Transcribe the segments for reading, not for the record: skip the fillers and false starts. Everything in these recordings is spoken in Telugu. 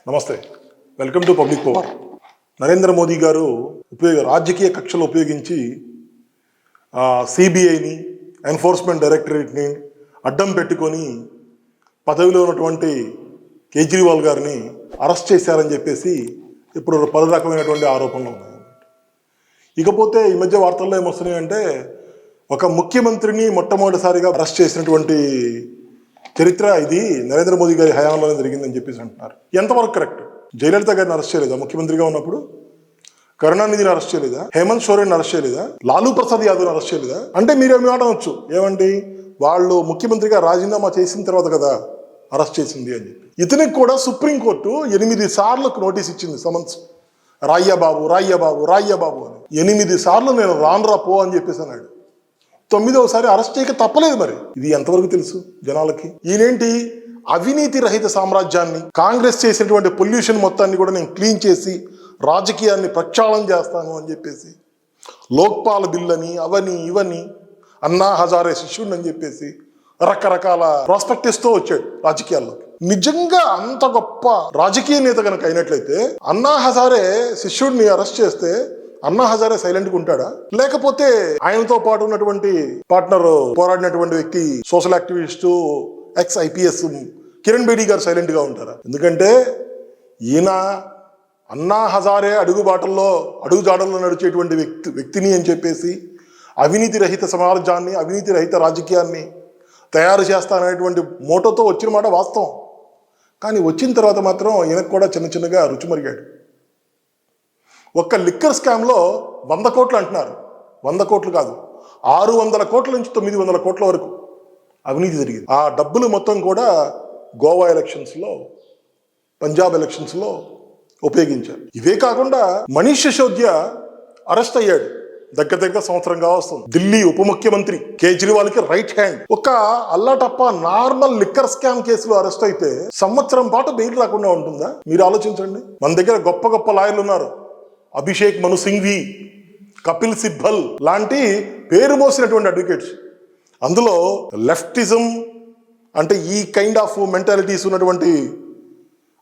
నమస్తే, welcome to public power. Narendra Modi గారు రాజకీయ కక్షలు ఉపయోగించి సిబిఐని, ఎన్ఫోర్స్మెంట్ డైరెక్టరేట్ని అడ్డం పెట్టుకొని పదవిలో ఉన్నటువంటి కేజ్రీవాల్ గారిని అరెస్ట్ చేశారని చెప్పేసి ఇప్పుడు పలు రకమైనటువంటి ఆరోపణలు ఉన్నాయి. ఇకపోతే ఈ మధ్య వార్తల్లో ఏమొస్తున్నాయంటే ఒక ముఖ్యమంత్రిని మొట్టమొదటిసారిగా అరెస్ట్ చేసినటువంటి చరిత్ర ఇది నరేంద్ర మోదీ గారి హయాంలోనే జరిగిందని చెప్పేసి అంటున్నారు. ఎంతవరకు కరెక్ట్? జయలలిత గారిని అరెస్ట్ చేయలేదా ముఖ్యమంత్రిగా ఉన్నప్పుడు? కరుణానిధిని అరెస్ట్ చేయలేదా? హేమంత్ సోరెన్ అరెస్ట్ చేయలేదా? లాలూ ప్రసాద్ యాదవ్ని అరెస్ట్ చేయలేదా? అంటే మీరు ఏమి ఆడవచ్చు, ఏమండి వాళ్ళు ముఖ్యమంత్రిగా రాజీనామా చేసిన తర్వాత కదా అరెస్ట్ చేసింది అని చెప్పి. ఇతనికి కూడా సుప్రీంకోర్టు 8 సార్లు నోటీస్ ఇచ్చింది, సమన్స్. రాయ్యబాబు రాయ్యబాబు రాయ్యబాబు అని 8 సార్లు నేను రాన్రా పో అని చెప్పేసి అన్నాడు. 9వసారి అరెస్ట్ చేయక తప్పలేదు. మరి ఇది ఎంతవరకు తెలుసు జనాలకి? ఈయనేంటి అవినీతి రహిత సామ్రాజ్యాన్ని, కాంగ్రెస్ చేసినటువంటి పొల్యూషన్ మొత్తాన్ని కూడా నేను క్లీన్ చేసి రాజకీయాన్ని ప్రక్షాళన చేస్తాను అని చెప్పేసి లోక్పాల్ బిల్ అని అవని ఇవని అన్నా హజారే శిష్యుడిని అని చెప్పేసి రకరకాల ప్రాస్పెక్టివ్స్తో వచ్చాడు రాజకీయాల్లోకి. నిజంగా అంత గొప్ప రాజకీయ నేత కనుక అయినట్లయితే అన్నా హజారే శిష్యుడిని అరెస్ట్ చేస్తే అన్నా హజారే సైలెంట్గా ఉంటాడా? లేకపోతే ఆయనతో పాటు ఉన్నటువంటి పార్ట్నర్ పోరాడినటువంటి వ్యక్తి social activist X IPS Kiran Bedi గారు సైలెంట్గా ఉంటారా? ఎందుకంటే ఈయన అన్నా హజారే అడుగుజాడల్లో నడిచేటువంటి వ్యక్తిని అని చెప్పేసి అవినీతి రహిత సమాజాన్ని, అవినీతి రహిత రాజకీయాన్ని తయారు చేస్తాననేటువంటి మోటోతో వచ్చిన మాట వాస్తవం. కానీ వచ్చిన తర్వాత మాత్రం ఈయనకు కూడా చిన్నగా రుచిమరిగాడు. ఒక్క లిక్కర్ స్కామ్లో 100 కోట్లు అంటున్నారు. 100 కోట్లు కాదు, 600 కోట్ల నుంచి 900 కోట్ల వరకు అవినీతి జరిగింది. ఆ డబ్బులు మొత్తం కూడా గోవా ఎలక్షన్స్లో, పంజాబ్ ఎలక్షన్స్లో ఉపయోగించారు. ఇవే కాకుండా మనీష్ సిసోదియా అరెస్ట్ అయ్యాడు. దగ్గర సంవత్సరంగా వస్తుంది. ఢిల్లీ ఉప ముఖ్యమంత్రి కేజ్రీవాల్కి రైట్ హ్యాండ్. ఒక అల్లాటప్ప నార్మల్ లిక్కర్ స్కామ్ కేసులో అరెస్ట్ అయితే సంవత్సరం పాటు బెయిల్ రాకుండా ఉంటుందా? మీరు ఆలోచించండి. మన దగ్గర గొప్ప గొప్ప లాయర్లు ఉన్నారు. అభిషేక్ మను సింఘ్వి, కపిల్ సిబ్బల్ లాంటి పేరు మోసినటువంటి అడ్వకేట్స్. అందులో లెఫ్టిజం అంటే ఈ కైండ్ ఆఫ్ మెంటాలిటీస్ ఉన్నటువంటి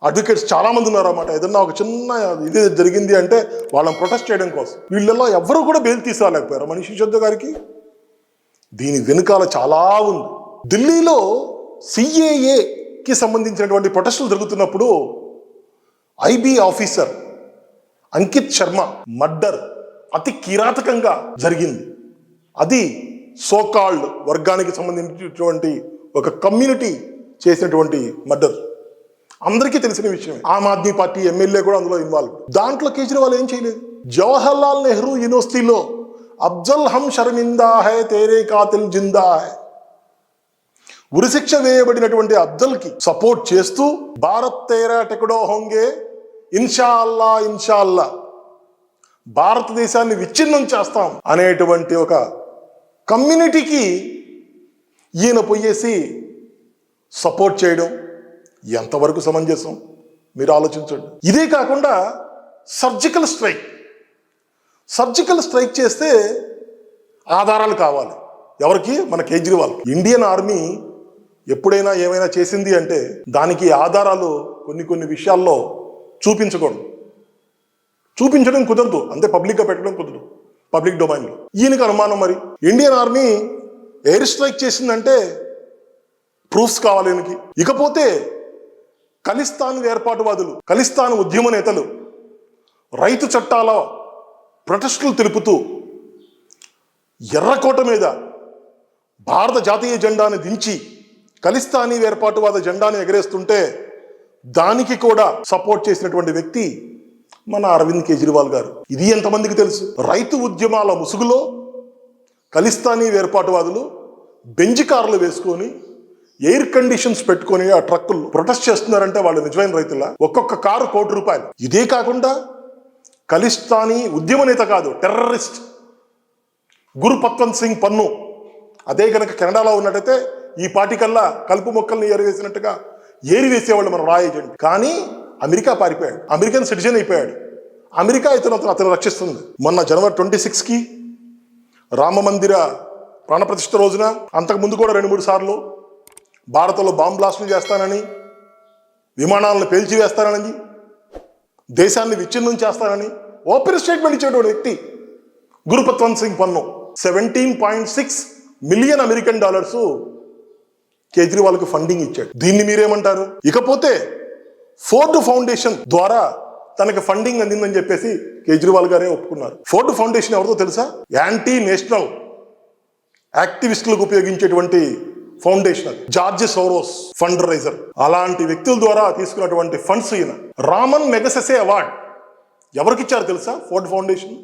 అడ్వకేట్స్ చాలా మంది ఉన్నారు అన్నమాట. ఏదన్నా ఒక చిన్న ఇది జరిగింది అంటే వాళ్ళని ప్రొటెస్ట్ చేయడం కోసం వీళ్ళల్లో ఎవరు కూడా బెయిల్ తీసుకురాలేకపోయారు మనీష్ సిసోదియా గారికి. దీని వెనుకాల చాలా ఉంది. ఢిల్లీలో సిఏఏకి సంబంధించినటువంటి ప్రొటెస్టులు జరుగుతున్నప్పుడు IB officer Ankit Sharma murder అతి కిరాతకంగా జరిగింది. అది సోకాల్డ్ వర్గానికి సంబంధించినటువంటి ఒక కమ్యూనిటీ చేసినటువంటి మర్డర్. అందరికీ తెలిసిన విషయం. ఆమ్ ఆద్మీ పార్టీ ఎమ్మెల్యే కూడా అందులో ఇన్వాల్వ్. దాంట్లో కేజ్రీవాల్ ఏం చేయలేదు. జవహర్లాల్ నెహ్రూ యూనివర్సిటీలో అఫ్జల్ హమ్ షర్మిందా హై తేరే కాతిల్ జిందా హై ఉరిశిక్ష వేయబడినటువంటి అఫ్జల్కి సపోర్ట్ చేస్తూ భారత్ తేరా టెకడో హోంగే ఇన్షా అల్లా ఇన్షా అల్లా, భారతదేశాన్ని విచ్ఛిన్నం చేస్తాం అనేటువంటి ఒక కమ్యూనిటీకి ఈయన పోయేసి సపోర్ట్ చేయడం ఎంతవరకు సమంజసం మీరు ఆలోచించండి. ఇదే కాకుండా సర్జికల్ స్ట్రైక్ చేస్తే ఆధారాలు కావాలి. ఎవరికి? మన కేజ్రీవాల్. ఇండియన్ ఆర్మీ ఎప్పుడైనా ఏమైనా చేసింది అంటే దానికి ఆధారాలు కొన్ని విషయాల్లో చూపించడం కుదరదు. అంతే, పబ్లిక్గా పెట్టడం కుదరదు, పబ్లిక్ డొమైన్లో. ఈయనకి అనుమానం, మరి ఇండియన్ ఆర్మీ ఎయిర్ స్ట్రైక్ చేసిందంటే ప్రూఫ్స్ కావాలి ఈయనకి. ఇకపోతే ఖలిస్తాన్ ఏర్పాటువాదులు, ఖలిస్తాన్ ఉద్యమ నేతలు రైతు చట్టాల ప్రొటెస్టులు తెలుపుతూ ఎర్రకోట మీద భారత జాతీయ జెండాని దించి ఖలిస్తానీ ఏర్పాటువాద జెండాని ఎగరేస్తుంటే దానికి కూడా సపోర్ట్ చేసినటువంటి వ్యక్తి మన అరవింద్ కేజ్రీవాల్ గారు. ఇది ఎంతమందికి తెలుసు? రైతు ఉద్యమాల ముసుగులో ఖలిస్తానీ ఏర్పాటువాదులు బెంజ్ కార్లు వేసుకొని ఎయిర్ కండిషన్స్ పెట్టుకొని ఆ ట్రక్కులు ప్రొటెస్ట్ చేస్తున్నారంటే వాళ్ళు నిజమైన రైతులా? ఒక్కొక్క కారు ₹1,00,00,000. ఇదే కాకుండా ఖలిస్తానీ ఉద్యమ నేత కాదు, టెర్రరిస్ట్ గురుపత్వంత్ సింగ్ పన్ను, అదే కనుక కెనడాలో ఉన్నట్టయితే ఈ పార్టీకల్లా కలుపు మొక్కల్ని ఏరివేసినట్టుగా ఏరివేసేవాళ్ళు మన రా ఏజెంట్. కానీ అమెరికా పారిపోయాడు, అమెరికన్ సిటిజన్ అయిపోయాడు. అమెరికా అతను రక్షిస్తుంది. మొన్న జనవరి 26కి రామ మందిర ప్రాణప్రతిష్ఠ రోజున, అంతకుముందు కూడా 2-3 సార్లు భారత్లో బాంబ్ బ్లాస్టులు చేస్తానని, విమానాలను పేల్చివేస్తానని దేశాన్ని విచ్ఛిన్నం చేస్తానని ఓపెన్ స్టేట్మెంట్ ఇచ్చేటువంటి వ్యక్తి గురుపత్వంత్ సింగ్ పన్ను. 17.6 మిలియన్ అమెరికన్ డాలర్స్ కేజ్రీవాల్కి ఫండింగ్ ఇచ్చాడు. దీన్ని మీరేమంటారు? ఇకపోతే ఫోర్డ్ ఫౌండేషన్ ద్వారా తనకి ఫండింగ్ అందిందని చెప్పేసి కేజ్రీవాల్ గారే ఒప్పుకున్నారు. ఫోర్డ్ ఫౌండేషన్ ఎవరితో తెలుసా? యాంటీ నేషనల్ యాక్టివిస్టులకు ఉపయోగించేటువంటి ఫౌండేషన్ అది. George Soros fund raiser. అలాంటి వ్యక్తుల ద్వారా తీసుకున్నటువంటి ఫండ్స్ ఈయన. రామన్ మెగసెసే అవార్డ్ ఎవరికి ఇచ్చారు తెలుసా? Ford Foundation.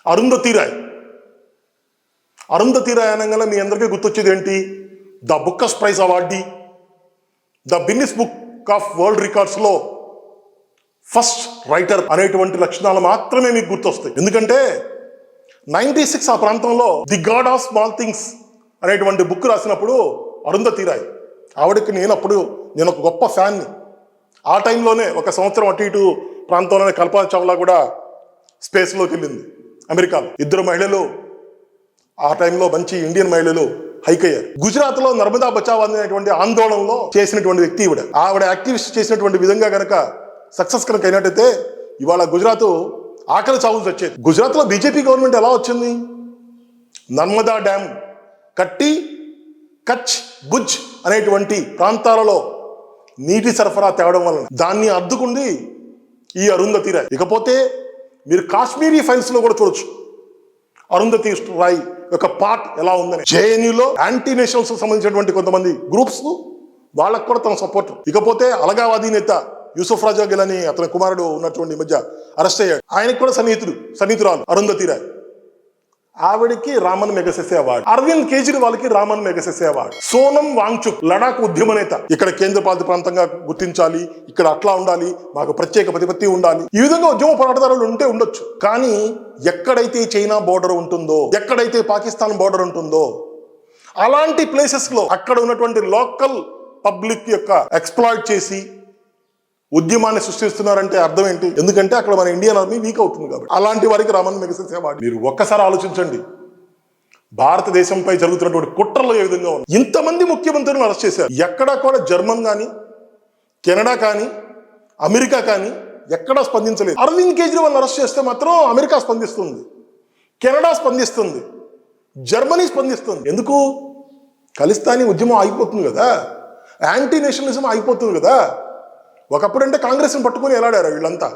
అరుంధతీ రాయ్. అరుంధతీ రాయ్ అనగానే మీ అందరికీ గుర్తొచ్చేది ఏంటి? The Bookers prize awardee, the Guinness Book of World Records లో ఫస్ట్ రైటర్ అనేటువంటి లక్షణాలు మాత్రమే మీకు గుర్తొస్తాయి. ఎందుకంటే 96 ఆ ప్రాంతంలో the God of Small Things అనేటువంటి బుక్ రాసినప్పుడు అరుంధతీ రాయ్ ఆవిడకి నేను ఒక గొప్ప ఫ్యాన్ని. ఆ టైంలోనే ఒక సంవత్సరం అటు ఇటు ప్రాంతంలోనే కల్పనా చావ్లా కూడా స్పేస్లోకి వెళ్ళింది అమెరికాలో. 2 మహిళలు ఆ టైంలో మంచి ఇండియన్ మహిళలు హైక్ అయ్యారు. గుజరాత్లో నర్మదా బచావ్ అనేటువంటి ఆందోళనలో చేసినటువంటి వ్యక్తి ఈవిడ. ఆవిడ యాక్టివిస్ట్ చేసినటువంటి విధంగా కనుక సక్సెస్ కనుక అయినట్టయితే ఇవాళ గుజరాత్ ఆకలి చావులు వచ్చేది. గుజరాత్లో బీజేపీ గవర్నమెంట్ ఎలా వచ్చింది? నర్మదా డ్యామ్ కట్టి కచ్ భుజ్ అనేటువంటి ప్రాంతాలలో నీటి సరఫరా తేవడం వలన దాన్ని అడ్డుకుంది ఈ అరుంధతీ రాయ్. ఇకపోతే మీరు కాశ్మీరీ ఫైల్స్ లో కూడా చూడొచ్చు అరుంధతీ రాయ్ యొక్క పార్ట్ ఎలా ఉందని. జేఎన్యూలో యాంటీ నేషనల్స్ సంబంధించినటువంటి కొంతమంది గ్రూప్స్ వాళ్ళకు కూడా తన సపోర్ట్. ఇకపోతే అలగావాదీ నేత యూసుఫ్ రాజా గిలానీ అతని కుమారుడు ఉన్నటువంటి మధ్య అరెస్ట్ అయ్యాడు. ఆయనకు కూడా సన్నిహితురాలు అరుంధతీ రాయ్. ఆవిడికి రామన్ మెగసెసే అవార్డు. అరవింద్ కేజ్రీవాల్కి రామన్ మెగసెసే అవార్డు. సోనం వాంగ్చుక్ లడాక్ ఉద్యమ నేత. ఇక్కడ కేంద్రపాలిత ప్రాంతంగా గుర్తించాలి, ఇక్కడ అట్లా ఉండాలి, మాకు ప్రత్యేక ప్రతిపత్తి ఉండాలి, ఈ విధంగా ఉద్యమ పోరాటదారులు ఉండొచ్చు. కానీ ఎక్కడైతే చైనా బోర్డర్ ఉంటుందో, ఎక్కడైతే పాకిస్తాన్ బోర్డర్ ఉంటుందో అలాంటి ప్లేసెస్ లో అక్కడ ఉన్నటువంటి లోకల్ పబ్లిక్ యొక్క ఎక్స్ప్లాయిట్ చేసి ఉద్యమాన్ని సృష్టిస్తున్నారంటే అర్థం ఏంటి? ఎందుకంటే అక్కడ మన ఇండియన్ ఆర్మీ వీక్ అవుతుంది కాబట్టి. అలాంటి వారికి రామన్ మెగసెసే అవార్డు. మీరు ఒక్కసారి ఆలోచించండి, భారతదేశంపై జరుగుతున్నటువంటి కుట్రలు ఏ విధంగా ఉంది. ఇంతమంది ముఖ్యమంత్రులను అరెస్ట్ చేశారు. ఎక్కడా కూడా జర్మన్ కానీ, కెనడా కానీ, అమెరికా కానీ ఎక్కడా స్పందించలేదు. అరవింద్ కేజ్రీవాల్ అరెస్ట్ చేస్తే మాత్రం అమెరికా స్పందిస్తుంది, కెనడా స్పందిస్తుంది, జర్మనీ స్పందిస్తుంది. ఎందుకు? ఖలిస్తానీ ఉద్యమం ఆగిపోతుంది కదా, యాంటీ నేషనలిజం ఆగిపోతుంది కదా. ఒకప్పుడు అంటే కాంగ్రెస్ని పట్టుకుని ఎలాడారు వీళ్ళంతా,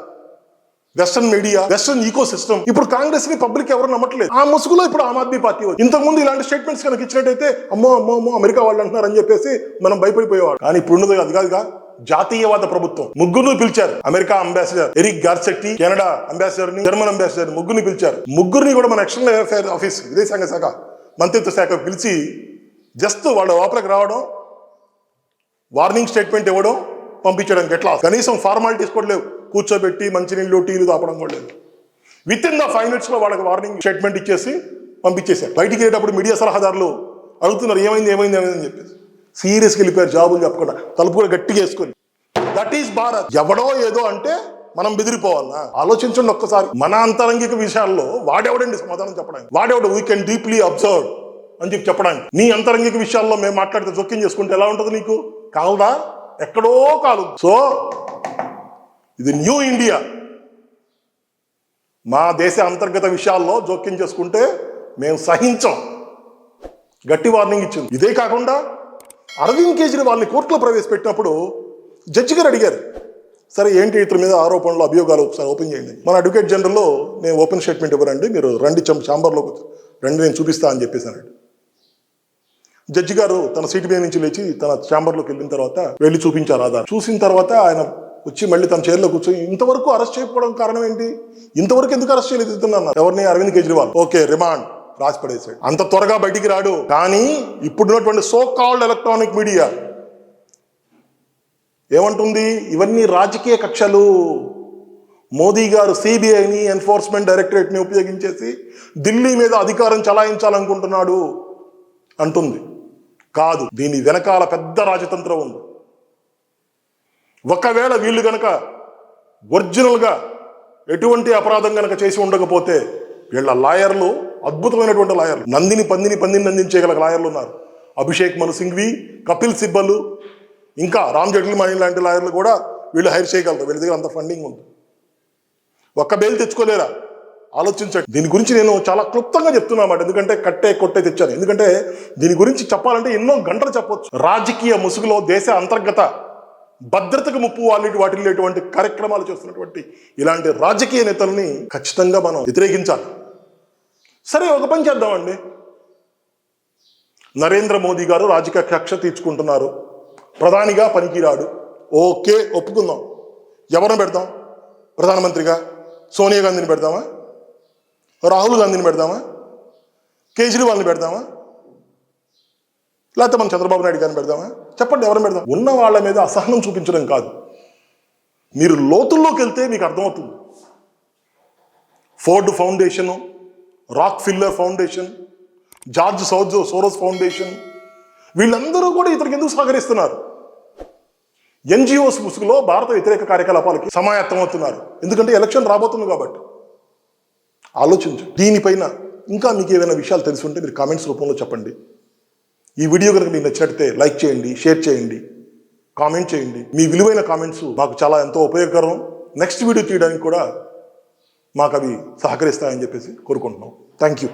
western media, western ecosystem. ఇప్పుడు కాంగ్రెస్ ని పబ్లిక్ ఎవరు నమ్మట్లేదు. ఆ ముసుగులో ఇప్పుడు ఆమ్ ఆద్మీ పార్టీ వచ్చింది. ఇంతకుముందు ఇలాంటి స్టేట్మెంట్స్ కనుక ఇచ్చినట్టయితే అమ్మో అమెరికా వాళ్ళు అంటున్నారు అని చెప్పేసి మనం భయపడిపోయేవాడు. కానీ ఇప్పుడు ఉన్నది అది కాదుగా, జాతీయవాద ప్రభుత్వం. ముగ్గురు పిలిచారు. America ambassador Eric Garcetti, Canada ambassador ని, జర్మన్ అంబాసిడర్ ముగ్గురిని పిలిచారు. ముగ్గురిని కూడా మన ఎక్స్టర్నల్ అఫైర్ ఆఫీస్, విదేశాంగ శాఖ మంత్రిత్వ శాఖ పిలిచి జస్ట్ వాళ్ళ లోపలికి రావడం, వార్నింగ్ స్టేట్మెంట్ ఇవ్వడం, పంపించడానికి. ఎట్లా? కనీసం ఫార్మాలిటీస్ కూడా లేవు. కూర్చోబెట్టి మంచినీళ్ళు టీలు తాపడం కూడా లేదు. విత్ ఇన్ ద 5 minutes లో వాళ్ళకి వార్నింగ్ స్టేట్మెంట్ ఇచ్చేసి పంపించేశారు. బయటికి వెళ్ళేటప్పుడు మీడియా సలహాదారులు అడుగుతున్నారు ఏమైంది అని చెప్పేసి. సీరియస్గా వెళ్ళిపోయారు, జాబులు చెప్పకుండా, తలుపు కూడా గట్టిగా వేసుకొని. That is Bharat. ఎవడో ఏదో అంటే మనం బెదిరిపోవాలన్నా? ఆలోచించండి ఒక్కసారి. మన అంతరంగిక విషయాల్లో వాడెవడండి సమాధానం చెప్పడానికి? వాడెవడు వీ కెన్ డీప్లీ అబ్జర్వ్ అని చెప్పడానికి? నీ అంతరంగిక విషయాల్లో మేము మాట్లాడితే జోక్యం చేసుకుంటే ఎలా ఉంటుంది నీకు? కాలదా? ఎక్కడో కాదు. సో ఇది న్యూ ఇండియా. మా దేశ అంతర్గత విషయాల్లో జోక్యం చేసుకుంటే మేము సహించం. గట్టి వార్నింగ్ ఇచ్చింది. ఇదే కాకుండా అరవింద్ కేజ్రీవాల్ని కోర్టులో ప్రవేశపెట్టినప్పుడు జడ్జి గారు అడిగారు, సరే ఏంటి ఇతని మీద ఆరోపణలు, అభియోగాలు ఒకసారి ఓపెన్ చేయండి. మన అడ్వకేట్ జనరల్లో నేను ఓపెన్ స్టేట్మెంట్ ఇవ్వరండి, మీరు రండి ఛాంబర్లోకి రండి, నేను చూపిస్తా అని చెప్పేసానండి. జడ్జి గారు తన సీటు మీద నుంచి లేచి తన ఛాంబర్లోకి వెళ్ళిన తర్వాత వెళ్ళి చూపించారు ఆధార్. చూసిన తర్వాత ఆయన వచ్చి మళ్ళీ తన చైర్లో కూర్చొని, ఇంతవరకు అరెస్ట్ చేయకపోవడం కారణం ఏంటి? ఇంతవరకు ఎందుకు అరెస్ట్ చేయలేదు ఇస్తున్నారు? ఎవరిని? అరవింద్ కేజ్రీవాల్. ఓకే, రిమాండ్ రాసి పడేసాడు. అంత త్వరగా బయటికి రాడు. కానీ ఇప్పుడున్నటువంటి సో కాల్డ్ ఎలక్ట్రానిక్ మీడియా ఏమంటుంది? ఇవన్నీ రాజకీయ కక్షలు. మోదీ గారు సిబిఐని, ఎన్ఫోర్స్మెంట్ డైరెక్టరేట్ని ఉపయోగించేసి ఢిల్లీ మీద అధికారం చలాయించాలనుకుంటున్నాడు అంటుంది. కాదు, దీని వెనకాల పెద్ద రాజతంత్రం ఉంది. ఒకవేళ వీళ్ళు గనక ఒరిజినల్గా ఎటువంటి అపరాధం గనక చేసి ఉండకపోతే వీళ్ళ లాయర్లు అద్భుతమైనటువంటి లాయర్లు, నందిని నందించేయగల లాయర్లు ఉన్నారు. అభిషేక్ మను సింఘ్వి, కపిల్ సిబ్బల్, ఇంకా రామ్ జైట్మలానీ లాంటి లాయర్లు కూడా వీళ్ళు హైర్ చేయగలరు, వీళ్ళ దగ్గర అంత ఫండింగ్ ఉంది. ఒక్క బెయిల్ తెచ్చుకోలేరా? ఆలోచించండి. దీని గురించి నేను చాలా క్లుప్తంగా చెప్తున్నామాట, ఎందుకంటే కొట్టే తెచ్చాను. ఎందుకంటే దీని గురించి చెప్పాలంటే ఎన్నో గంటలు చెప్పొచ్చు. రాజకీయ ముసుగులో దేశ అంతర్గత భద్రతకు ముప్పు వాటిల్లేటువంటి కార్యక్రమాలు చేస్తున్నటువంటి ఇలాంటి రాజకీయ నేతల్ని ఖచ్చితంగా మనం వ్యతిరేకించాలి. సరే, ఒక పని చేద్దామండి. నరేంద్ర మోదీ గారు రాజకీయ కక్ష తీర్చుకుంటున్నారు, ప్రధానిగా పనికిరాడు, ఓకే, ఒప్పుకుందాం. ఎవరిని పెడదాం ప్రధానమంత్రిగా? సోనియా గాంధీని పెడదామా? రాహుల్ గాంధీని పెడదామా? కేజ్రీవాల్ని పెడదామా? లేకపోతే మనం చంద్రబాబు నాయుడు గారిని పెడదామా? చెప్పండి, ఎవరిని పెడదాం? ఉన్న వాళ్ళ మీద అసహనం చూపించడం కాదు, మీరు లోతుల్లోకి వెళ్తే మీకు అర్థమవుతుంది. Ford foundation, rock filler foundation, George Soros foundation, వీళ్ళందరూ కూడా ఇతనికి ఎందుకు సహకరిస్తున్నారు? ఎన్జిఓస్ ముసుగులో భారత వ్యతిరేక కార్యకలాపాలకి సమాయత్తమవుతున్నారు. ఎందుకంటే ఎలక్షన్ రాబోతుంది కాబట్టి. ఆలోచించు. దీనిపైన ఇంకా మీకు ఏమైనా విషయాలు తెలిసి ఉంటే మీరు కామెంట్స్ రూపంలో చెప్పండి. ఈ వీడియో కనుక మీకు నచ్చినట్లయితే లైక్ చేయండి, షేర్ చేయండి, కామెంట్ చేయండి. మీ విలువైన కామెంట్స్ మాకు చాలా ఎంతో ఉపయోగకరం. నెక్స్ట్ వీడియో తీయడానికి కూడా మాకు అవి సహకరిస్తాయని చెప్పేసి కోరుకుంటున్నాం. Thank you.